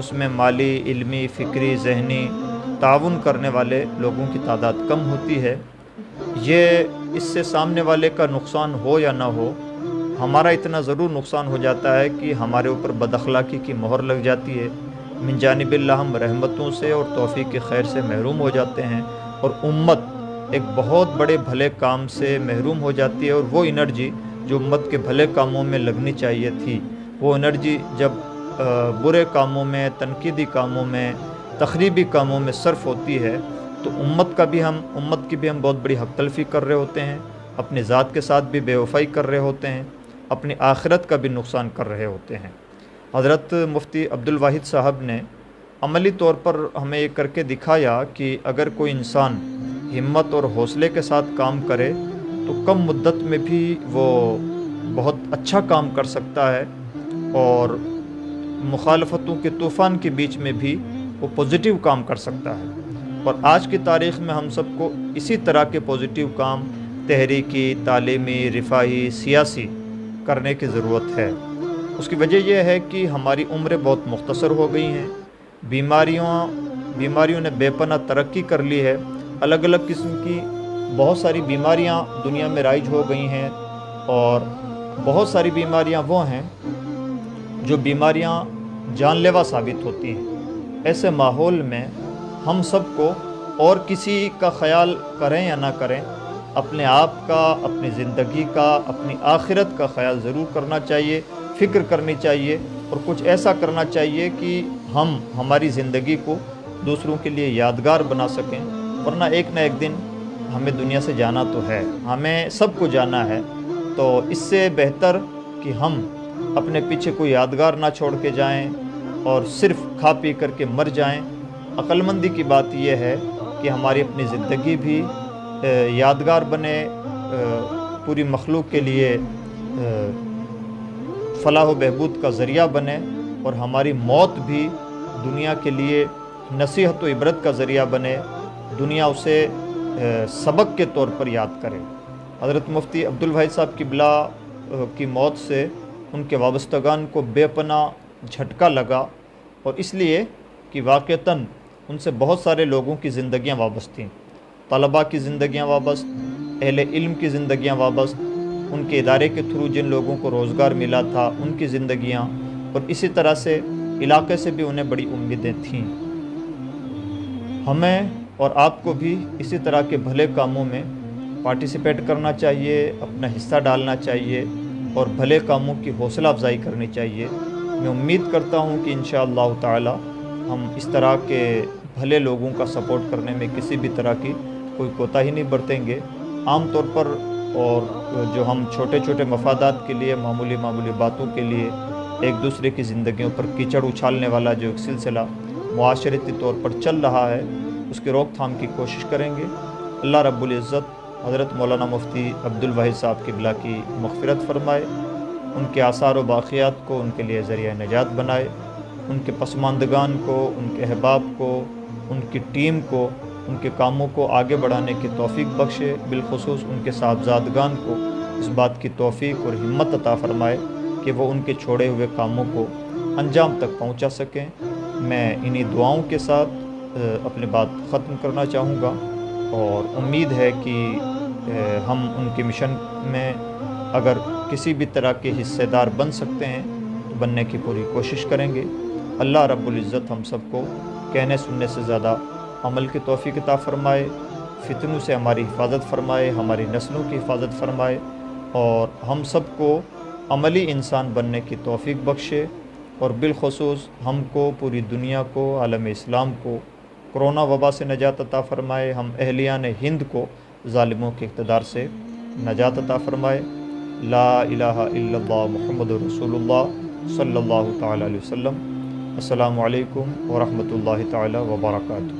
اس میں مالی، علمی، فکری، ذہنی تعاون کرنے والے لوگوں کی تعداد کم ہوتی ہے۔ یہ اس سے سامنے والے کا نقصان ہو یا نہ ہو، ہمارا اتنا ضرور نقصان ہو جاتا ہے کہ ہمارے اوپر بد اخلاقی کی مہر لگ جاتی ہے۔ من جانب اللہ ہم رحمتوں سے اور توفیق کے خیر سے محروم ہو جاتے ہیں، اور امت ایک بہت بڑے بھلے کام سے محروم ہو جاتی ہے، اور وہ انرجی جو امت کے بھلے کاموں میں لگنی چاہیے تھی، وہ انرجی جب برے کاموں میں، تنقیدی کاموں میں، تخریبی کاموں میں صرف ہوتی ہے، تو امت کی بھی ہم بہت بڑی حق تلفی کر رہے ہوتے ہیں، اپنی ذات کے ساتھ بھی بے وفائی کر رہے ہوتے ہیں، اپنی آخرت کا بھی نقصان کر رہے ہوتے ہیں۔ حضرت مفتی عبدالواحد صاحب نے عملی طور پر ہمیں یہ کر کے دکھایا کہ اگر کوئی انسان ہمت اور حوصلے کے ساتھ کام کرے تو کم مدت میں بھی وہ بہت اچھا کام کر سکتا ہے، اور مخالفتوں کے طوفان کے بیچ میں بھی وہ پوزیٹیو کام کر سکتا ہے۔ اور آج کی تاریخ میں ہم سب کو اسی طرح کے پوزیٹیو کام تحریکی، تعلیمی، رفاہی، سیاسی کرنے کی ضرورت ہے۔ اس کی وجہ یہ ہے کہ ہماری عمریں بہت مختصر ہو گئی ہیں، بیماریوں نے بے پناہ ترقی کر لی ہے، الگ الگ قسم کی بہت ساری بیماریاں دنیا میں رائج ہو گئی ہیں، اور بہت ساری بیماریاں وہ ہیں جو بیماریاں جان لیوا ثابت ہوتی ہیں۔ ایسے ماحول میں ہم سب کو اور کسی کا خیال کریں یا نہ کریں، اپنے آپ کا، اپنی زندگی کا، اپنی آخرت کا خیال ضرور کرنا چاہیے، فکر کرنی چاہیے، اور کچھ ایسا کرنا چاہیے کہ ہم ہماری زندگی کو دوسروں کے لیے یادگار بنا سکیں، ورنہ ایک نہ ایک دن ہمیں دنیا سے جانا تو ہے، ہمیں سب کو جانا ہے۔ تو اس سے بہتر کہ ہم اپنے پیچھے کوئی یادگار نہ چھوڑ کے جائیں اور صرف کھا پی کر کے مر جائیں۔ عقل مندی کی بات یہ ہے کہ ہماری اپنی زندگی بھی یادگار بنے، پوری مخلوق کے لیے فلاح و بہبود کا ذریعہ بنے، اور ہماری موت بھی دنیا کے لیے نصیحت و عبرت کا ذریعہ بنے، دنیا اسے سبق کے طور پر یاد کرے۔ حضرت مفتی عبدالواحد صاحب قبلہ کی موت سے ان کے وابستگان کو بے پناہ جھٹکا لگا، اور اس لیے کہ واقعتاً ان سے بہت سارے لوگوں کی زندگیاں وابستہ تھیں، طلباء کی زندگیاں وابستہ، اہل علم کی زندگیاں وابستہ، ان کے ادارے کے تھرو جن لوگوں کو روزگار ملا تھا ان کی زندگیاں، اور اسی طرح سے علاقے سے بھی انہیں بڑی امیدیں تھیں۔ ہمیں اور آپ کو بھی اسی طرح کے بھلے کاموں میں پارٹیسپیٹ کرنا چاہیے، اپنا حصہ ڈالنا چاہیے، اور بھلے کاموں کی حوصلہ افزائی کرنی چاہیے۔ میں امید کرتا ہوں کہ انشاءاللہ تعالی ہم اس طرح کے بھلے لوگوں کا سپورٹ کرنے میں کسی بھی طرح کی کوئی کوتاہی نہیں برتیں گے۔ عام طور پر اور جو ہم چھوٹے چھوٹے مفادات کے لیے، معمولی باتوں کے لیے ایک دوسرے کی زندگیوں پر کیچڑ اچھالنے والا جو ایک سلسلہ معاشرتی طور پر چل رہا ہے، اس کی روک تھام کی کوشش کریں گے۔ اللہ رب العزت حضرت مولانا مفتی عبدالواحد صاحب قبلہ کی مغفرت فرمائے، ان کے آثار و باقیات کو ان کے لیے ذریعہ نجات بنائے، ان کے پسماندگان کو، ان کے احباب کو، ان کی ٹیم کو، ان کے کاموں کو آگے بڑھانے کی توفیق بخشے، بالخصوص ان کے صاحبزادگان کو اس بات کی توفیق اور ہمت عطا فرمائے کہ وہ ان کے چھوڑے ہوئے کاموں کو انجام تک پہنچا سکیں۔ میں انہی دعاؤں کے ساتھ اپنی بات ختم کرنا چاہوں گا، اور امید ہے کہ ہم ان کے مشن میں اگر کسی بھی طرح کے حصے دار بن سکتے ہیں تو بننے کی پوری کوشش کریں گے۔ اللہ رب العزت ہم سب کو کہنے سننے سے زیادہ عمل کی توفیق عطا فرمائے، فتنوں سے ہماری حفاظت فرمائے، ہماری نسلوں کی حفاظت فرمائے، اور ہم سب کو عملی انسان بننے کی توفیق بخشے، اور بالخصوص ہم کو، پوری دنیا کو، عالم اسلام کو کرونا وبا سے نجات عطا فرمائے، ہم اہلیان ہند کو ظالموں کے اقتدار سے نجات عطا فرمائے۔ لا الہ الا اللہ محمد رسول اللہ صلی اللہ تعالی علیہ وسلم۔ السلام علیکم ورحمۃ اللہ تعالی وبرکاتہ۔